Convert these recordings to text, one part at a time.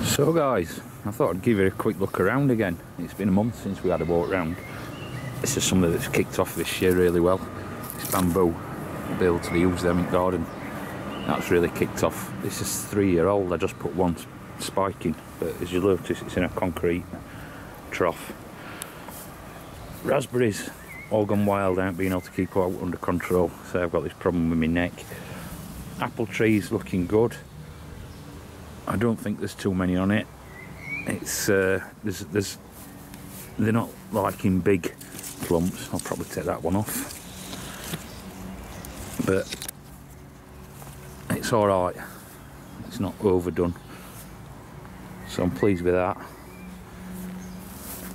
So guys, I thought I'd give you a quick look around again. It's been a month since we had a walk round. This is something that's kicked off this year really well. This bamboo, I'll be able to use them in the garden. That's really kicked off. This is 3-year-old. I just put one spike in, but as you'll notice, it's in a concrete trough. Raspberries all gone wild. I ain't been able to keep out under control, so I've got this problem with my neck. Apple trees looking good. I don't think there's too many on it. It's they're not like in big clumps. I'll probably take that one off, but it's all right. It's not overdone, so I'm pleased with that.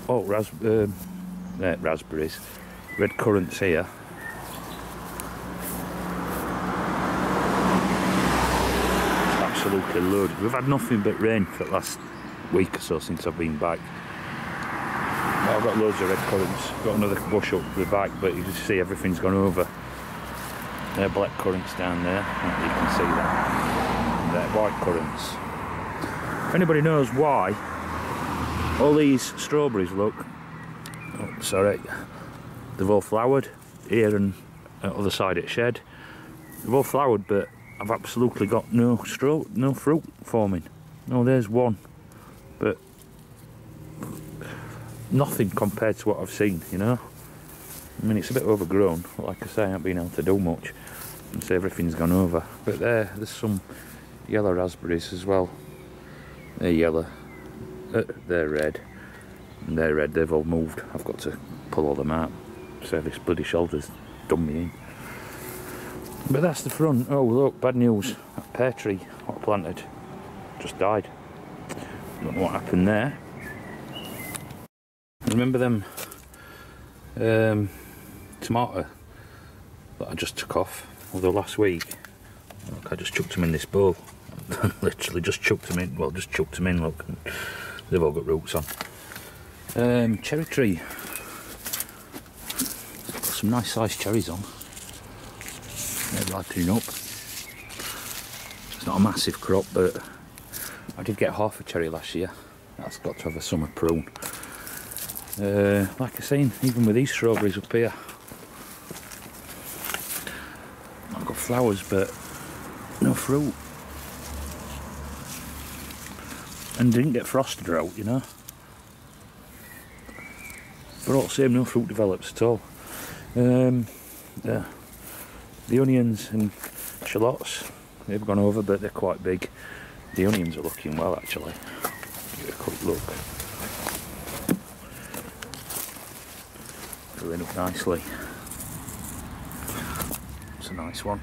Oh, raspberries, red currants here. Absolutely loaded. We've had nothing but rain for the last week or so since I've been back. Well, I've got loads of red currants. Got another bush up the back, but you just see everything's gone over. There are black currants down there. You can see that. And they're white currants. If anybody knows why all these strawberries look, oh, sorry, they've all flowered here and other side at shed. They've all flowered, but I've absolutely got no fruit forming. No, there's one, but nothing compared to what I've seen, you know. I mean, it's a bit overgrown. Like I say, I haven't been able to do much, and so everything's gone over. But there's some yellow raspberries as well. They're yellow, they're red, and they're red. They've all moved. I've got to pull all them out. So this bloody shoulder's done me in. But that's the front. Oh look, bad news. That pear tree I planted just died. Don't know what happened there. Remember them tomato that I just took off, although last week, look, I just chucked them in this bowl. Literally just chucked them in, well, just chucked them in, look, and they've all got roots on. Cherry tree, got some nice sized cherries on. They're ripening up. It's not a massive crop, but I did get half a cherry last year. That's got to have a summer prune. Like I say, even with these strawberries up here, I've got flowers but no fruit. And didn't get frosted out, you know. But all the same, no fruit develops at all. The onions and shallots, they've gone over, but they're quite big. The onions are looking well, actually. Give it a quick look. Filling up nicely. It's a nice one.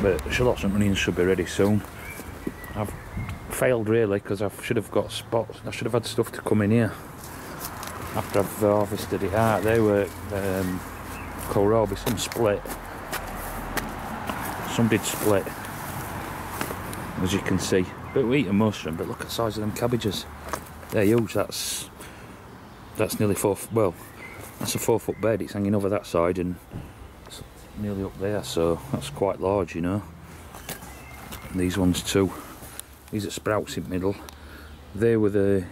But the shallots and onions should be ready soon. I've failed really, because I should have got spots. I should have had stuff to come in here after I've harvested it out. They were kohlrabi, some split. Some did split, as you can see. But we eat most of them, but look at the size of them cabbages. They're huge. That's nearly 4 foot, well, that's a 4 foot bed. It's hanging over that side and it's nearly up there, so that's quite large, you know. And these ones too. These are sprouts in the middle. They were the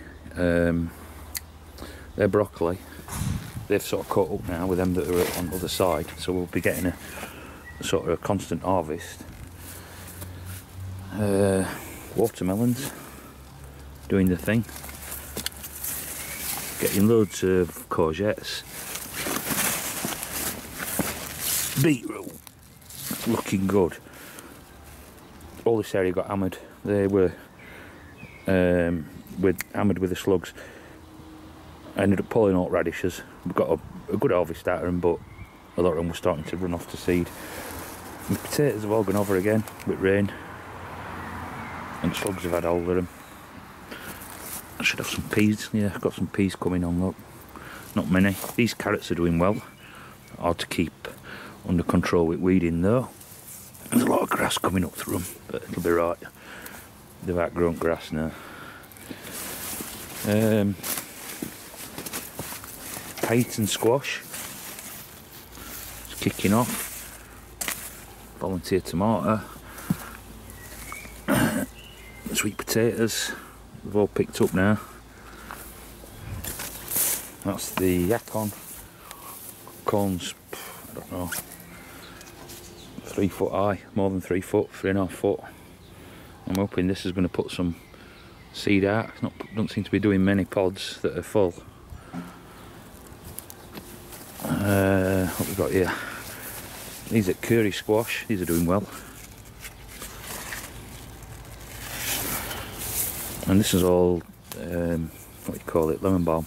they're broccoli. They've sort of caught up now with them that are on the other side, so we'll be getting a sort of a constant harvest. Watermelons doing the thing. Getting loads of courgettes. Beetroot looking good. All this area got hammered. They were hammered with the slugs. I ended up pulling out radishes. We've got a good harvest out of them, but a lot of them were starting to run off to seed. And potatoes have all gone over again with rain, and slugs have had hold of them. I should have some peas. Yeah, I've got some peas coming on, look. Not many. These carrots are doing well. Hard to keep under control with weeding though. There's a lot of grass coming up through them, but it'll be right. They've outgrown grass now. Kite and squash. It's kicking off. Volunteer tomato. sweet potatoes, they've all picked up now. That's the Yacon. Corn's, I don't know, 3 foot high, more than 3 foot, 3.5 foot. I'm hoping this is going to put some seed out. Don't seem to be doing many pods that are full. What we got here? These are curry squash. These are doing well. And this is all what do you call it? Lemon balm.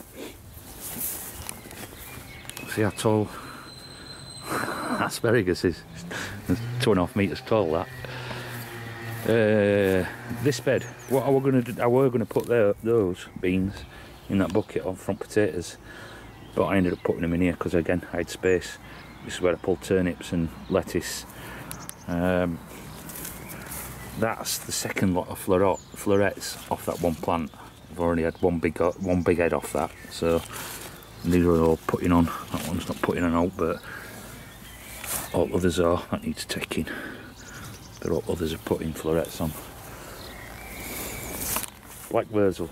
See how tall asparagus is? It's 2.5 metres tall. That. This bed. What I were going to do? I were going to put those beans in that bucket of front potatoes, but I ended up putting them in here because again I had space. This is where I pulled turnips and lettuce. That's the second lot of florets off that one plant. I've already had one big head off that, so these are all putting on. That one's not putting on out, but all others are. That needs taking. But all others are putting florets on. Black Wurzel.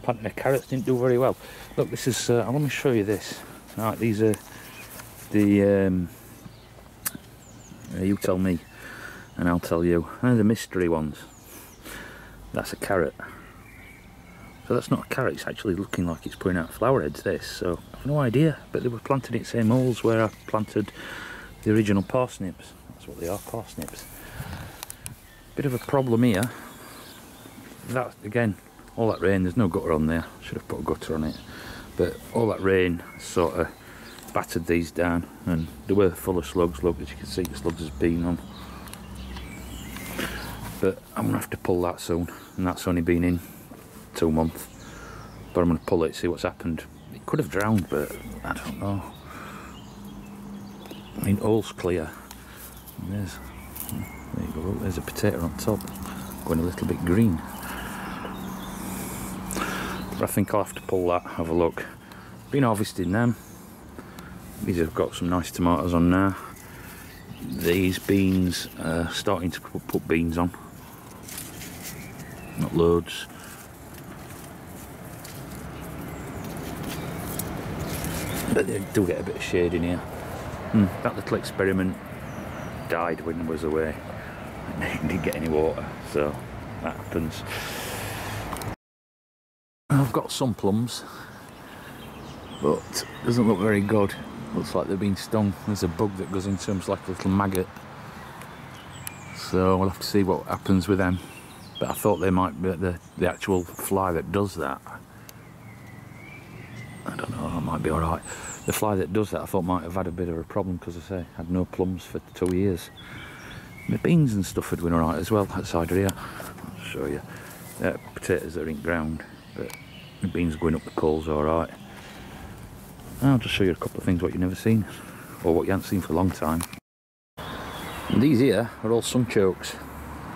Planting the carrots didn't do very well. Look, this is. Let me show you this. Right, these are the. You tell me, and I'll tell you. They're the mystery ones. That's a carrot. So that's not a carrot. It's actually looking like it's putting out flower heads. This. So I've no idea. But they were planted in the same holes where I planted the original parsnips. That's what they are, parsnips. Bit of a problem here. That again, all that rain. There's no gutter on there. Should have put a gutter on it. But all that rain sort of battered these down, and they were full of slugs. Look, as you can see, the slugs has been on. But I'm gonna have to pull that soon, and that's only been in 2 months. But I'm gonna pull it, see what's happened. It could have drowned, but I don't know. I mean, all's clear. And there you go. There's a potato on top, going a little bit green. But I think I'll have to pull that, have a look. Been harvesting them. These have got some nice tomatoes on now. These beans are starting to put beans on. Not loads. But they do get a bit of shade in here. That little experiment died when I was away. It didn't get any water, so that happens. I've got some plums, but it doesn't look very good. Looks like they've been stung. There's a bug that goes into them, it's like a little maggot. So we'll have to see what happens with them. But I thought they might be the actual fly that does that. I don't know, that might be alright. The fly that does that I thought might have had a bit of a problem because I say I had no plums for 2 years. The beans and stuff had been alright as well outside of here. I'll show you. Potatoes are in ground, but the beans are going up the coals alright. I'll just show you a couple of things what you've never seen, or what you haven't seen for a long time. And these here are all sunchokes.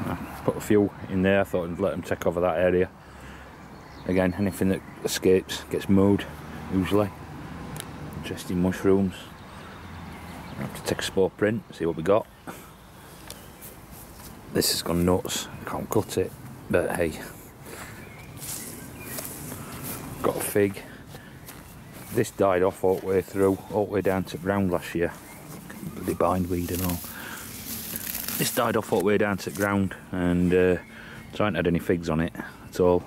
I put a few in there, I thought I'd let them take over that area. Again, anything that escapes gets mowed, usually. Interesting mushrooms. I have to take a spore print, see what we got. This has gone nuts, can't cut it, but hey. Got a fig. This died off all the way through, all the way down to ground last year. Bloody bindweed and all. This died off all the way down to ground, and so I haven't had any figs on it at all.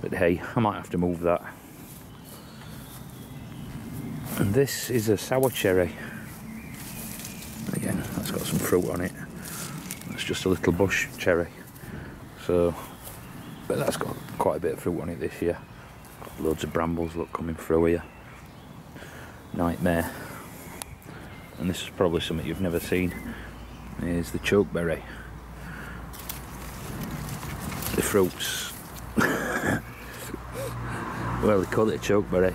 But hey, I might have to move that. And this is a sour cherry. Again, that's got some fruit on it. That's just a little bush cherry. So, but that's got quite a bit of fruit on it this year. Got loads of brambles, look, coming through here. Nightmare. And this is probably something you've never seen. Here's the chokeberry. The fruits. Well, they call it a chokeberry.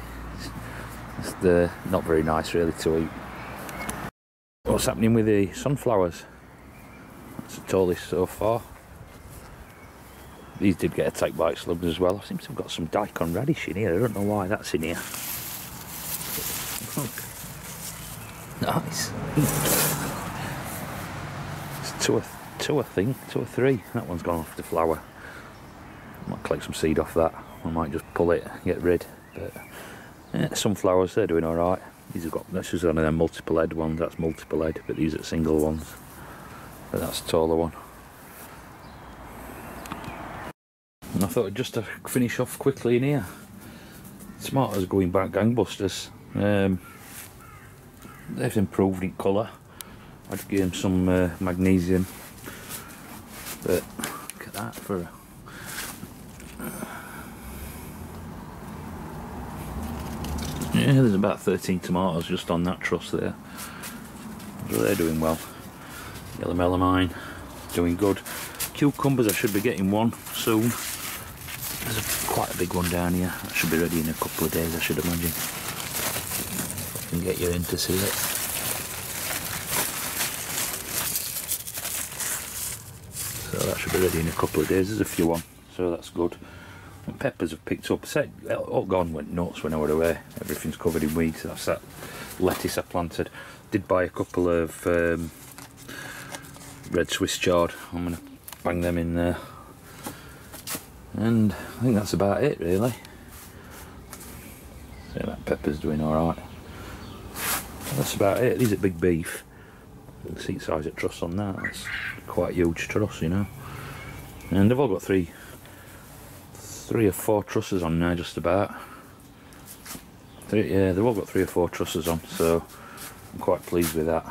It's not very nice really to eat. What's happening with the sunflowers? That's the tallest so far. These did get attacked by slugs as well. I seem to have got some daikon radish in here. I don't know why that's in here. Look. Nice. It's two or three. That one's gone off the flower. Might collect some seed off that. I might just pull it, get rid. But yeah, sunflowers, they're doing alright. This is one of them multiple head ones, that's multiple head, but these are single ones. But that's a taller one. And I thought just to finish off quickly in here, tomatoes going back gangbusters. They've improved in colour. I'd give them some magnesium, but look at that for yeah, there's about 13 tomatoes just on that truss there. So they're doing well. Yellow melamine doing good. Cucumbers, I should be getting one soon. There's quite a big one down here. That should be ready in a couple of days, I should imagine. If I can get you in to see it. So that should be ready in a couple of days. There's a few on, so that's good. And peppers have picked up. All gone went nuts when I went away. Everything's covered in weeds. That's that lettuce I planted. Did buy a couple of red Swiss chard. I'm going to bang them in there. And I think that's about it really. So that pepper's doing alright. That's about it. These are big beef. The seat size of truss on that. That's quite a huge truss, you know. And they've all got three or four trusses on now, just about. Yeah, they've all got 3 or 4 trusses on, so I'm quite pleased with that.